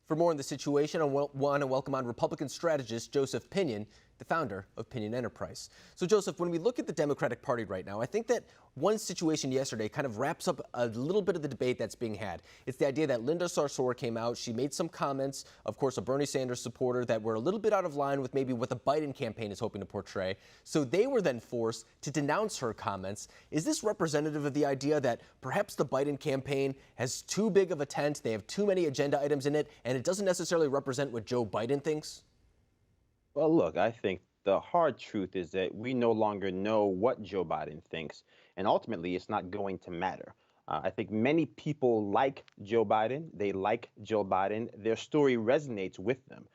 For more on the situation, I want to welcome on Republican strategist Joseph Pinion, the founder of Pinion Enterprise. So, Joseph, when we look at the Democratic Party right now, I think that one situation yesterday kind of wraps up a little bit of the debate that's being had. It's the idea that Linda Sarsour came out. She made some comments, of course, a Bernie Sanders supporter, that were a little bit out of line with maybe what the Biden campaign is hoping to portray. So they were then forced to denounce her comments. Is this representative of the idea that perhaps the Biden campaign has too big of a tent, they have too many agenda items in it, and it doesn't necessarily represent what Joe Biden thinks? Well, look, I think the hard truth is that we no longer know what Joe Biden thinks, and ultimately it's not going to matter. I think many people like Joe Biden. They like Joe Biden. Their story resonates with them.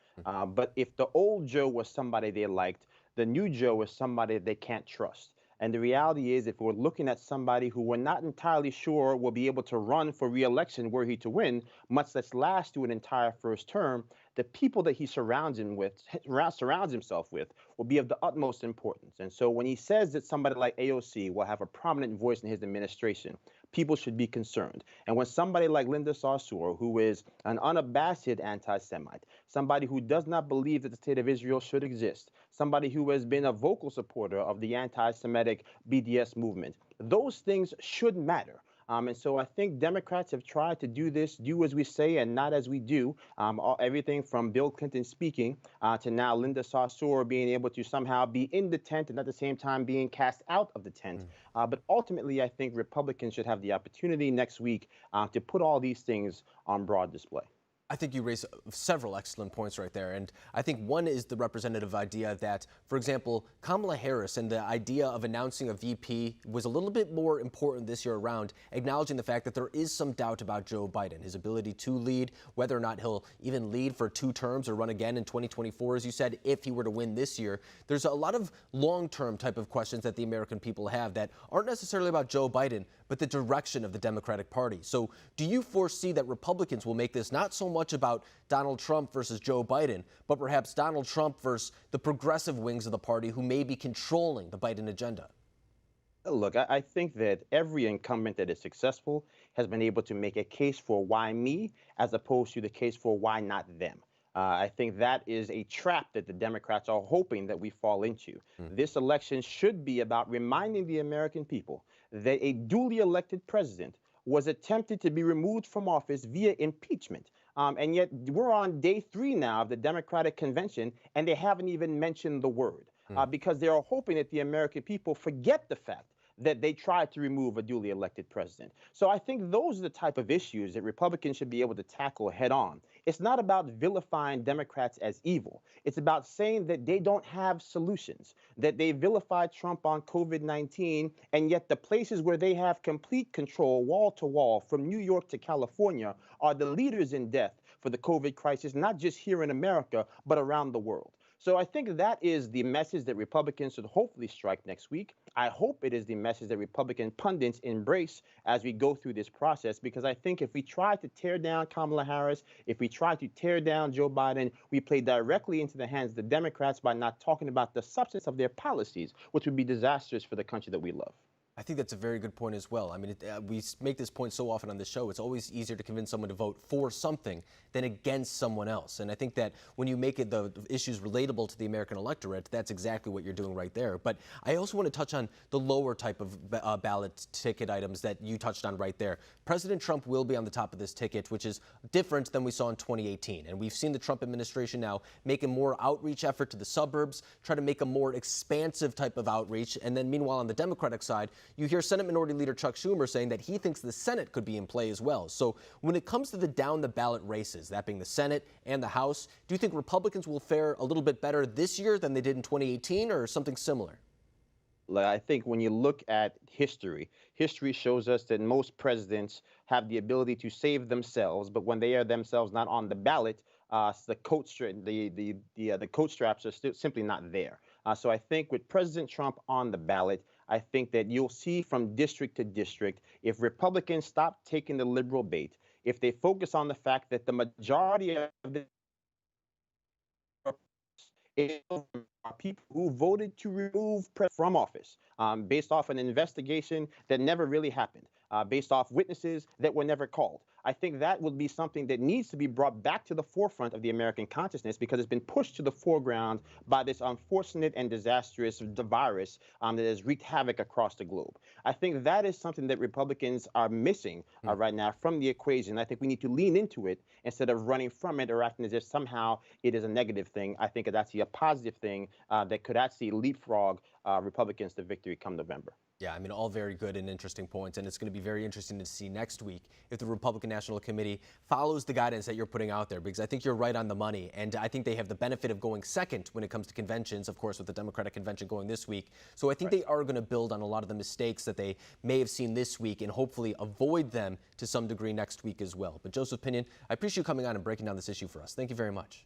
But if the old Joe was somebody they liked, the new Joe is somebody they can't trust. And the reality is, if we're looking at somebody who we're not entirely sure will be able to run for re-election were he to win, much less last through an entire first term, the people that he surrounds himself with will be of the utmost importance. And so when he says that somebody like AOC will have a prominent voice in his administration, people should be concerned. And when somebody like Linda Sarsour, who is an unabashed anti-Semite, somebody who does not believe that the state of Israel should exist, somebody who has been a vocal supporter of the anti-Semitic BDS movement, those things should matter. And so I think Democrats have tried to do this, do as we say and not as we do. Everything from Bill Clinton speaking to now Linda Sarsour being able to somehow be in the tent and at the same time being cast out of the tent. But ultimately, I think Republicans should have the opportunity next week to put all these things on broad display. I think you raised several excellent points right there. And I think one is the representative idea that, for example, Kamala Harris and the idea of announcing a VP was a little bit more important this year around, acknowledging the fact that there is some doubt about Joe Biden, his ability to lead, whether or not he'll even lead for 2 terms or run again in 2024, as you said, if he were to win this year. There's a lot of long-term type of questions that the American people have that aren't necessarily about Joe Biden, but the direction of the Democratic Party. So do you foresee that Republicans will make this not so much about Donald Trump versus Joe Biden, but perhaps Donald Trump versus the progressive wings of the party who may be controlling the Biden agenda? Look, I think that every incumbent that is successful has been able to make a case for why me, as opposed to the case for why not them. I think that is a trap that the Democrats are hoping that we fall into. This election should be about reminding the American people that a duly elected president was attempted to be removed from office via impeachment. And yet we're on day 3 now of the Democratic convention, and they haven't even mentioned the word because they are hoping that the American people forget the fact that they tried to remove a duly elected president. So I think those are the type of issues that Republicans should be able to tackle head on. It's not about vilifying Democrats as evil. It's about saying that they don't have solutions, that they vilified Trump on COVID-19, and yet the places where they have complete control, wall to wall, from New York to California, are the leaders in death for the COVID crisis, not just here in America, but around the world. So I think that is the message that Republicans should hopefully strike next week. I hope it is the message that Republican pundits embrace as we go through this process, because I think if we try to tear down Kamala Harris, if we try to tear down Joe Biden, we play directly into the hands of the Democrats by not talking about the substance of their policies, which would be disastrous for the country that we love. I think that's a very good point as well. I mean, we make this point so often on the show. It's always easier to convince someone to vote for something than against someone else. And I think that when you make it the issues relatable to the American electorate, that's exactly what you're doing right there. But I also want to touch on the lower type of ballot ticket items that you touched on right there. President Trump will be on the top of this ticket, which is different than we saw in 2018. And we've seen the Trump administration now make a more outreach effort to the suburbs, try to make a more expansive type of outreach. And then meanwhile, on the Democratic side, you hear Senate Minority Leader Chuck Schumer saying that he thinks the Senate could be in play as well. So when it comes to the down-the-ballot races, that being the Senate and the House, do you think Republicans will fare a little bit better this year than they did in 2018 or something similar? I think when you look at history, history shows us that most presidents have the ability to save themselves, but when they are themselves not on the ballot, the coat straps are still simply not there. So I think with President Trump on the ballot, I think that you'll see from district to district, if Republicans stop taking the liberal bait, if they focus on the fact that the majority of the are people who voted to remove from office based off an investigation that never really happened, based off witnesses that were never called. I think that would be something that needs to be brought back to the forefront of the American consciousness because it's been pushed to the foreground by this unfortunate and disastrous virus that has wreaked havoc across the globe. I think that is something that Republicans are missing right now from the equation. I think we need to lean into it instead of running from it or acting as if somehow it is a negative thing. I think it's actually a positive thing that could actually leapfrog Republicans to victory come November. Yeah, I mean, all very good and interesting points, and it's going to be very interesting to see next week if the Republican National Committee follows the guidance that you're putting out there, because I think you're right on the money, and I think they have the benefit of going second when it comes to conventions, of course, with the Democratic convention going this week. So I think they are going to build on a lot of the mistakes that they may have seen this week and hopefully avoid them to some degree next week as well. But Joseph Pinion, I appreciate you coming on and breaking down this issue for us. Thank you very much.